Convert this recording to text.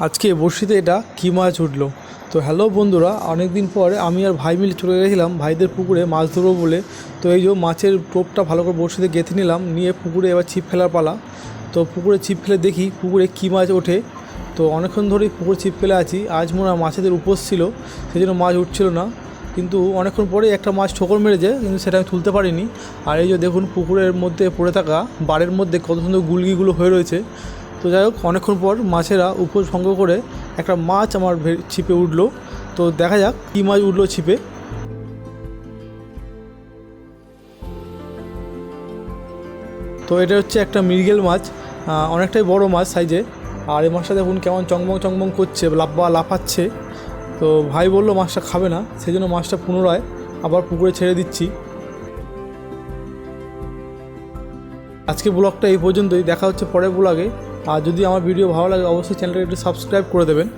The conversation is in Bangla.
আজকে বড়শিতে এটা কী মাছ উঠলো। তো হ্যালো বন্ধুরা, অনেক দিন পর আমি আর ভাই মিলে চলে গেছিলাম ভাইদের পুকুরে মাছ ধরবো বলে। তো এই যে মাছের টোপটা ভালো করে বড়শিতে গেঁথে নিলাম, নিয়ে পুকুরে এবার ছিপ ফেলার পালা। তো পুকুরে ছিপ ফেলে দেখি পুকুরে কী মাছ ওঠে। তো অনেকক্ষণ ধরেই পুকুরে ছিপ ফেলে আছি, আজ মনে হয় মাছেদের উপোস ছিল, সেই জন্য মাছ উঠছিল না। কিন্তু অনেকক্ষণ পরে একটা মাছ ঠোকর মেরেছে, কিন্তু সেটা আমি তুলতে পারিনি। আর এই যে দেখুন পুকুরের মধ্যে পড়ে থাকা বাড়ের মধ্যে কত সুন্দর গুলগিগুলো হয়ে রয়েছে। তো যাই হোক, অনেকক্ষণ পর মাছেরা উপোস ভঙ্গ করে একটা মাছ আমার ছিপে উঠলো। তো দেখা যাক কী মাছ উঠলো ছিপে। তো এটা হচ্ছে একটা মৃগেল মাছ, অনেকটাই বড় মাছ সাইজে। আর এই মাছটা দেখুন কেমন চংবং চংবং করছে, লাফাচ্ছে। তো ভাই বললো মাছটা খাবে না, সেই জন্য মাছটা পুনরায় আবার পুকুরে ছেড়ে দিচ্ছি। আজকে ব্লগটা এই পর্যন্তই, দেখা হচ্ছে পরের ব্লগে। আর যদি আমার ভিডিও ভালো লাগে অবশ্যই চ্যানেলটাকে একটু সাবস্ক্রাইব করে দেবেন।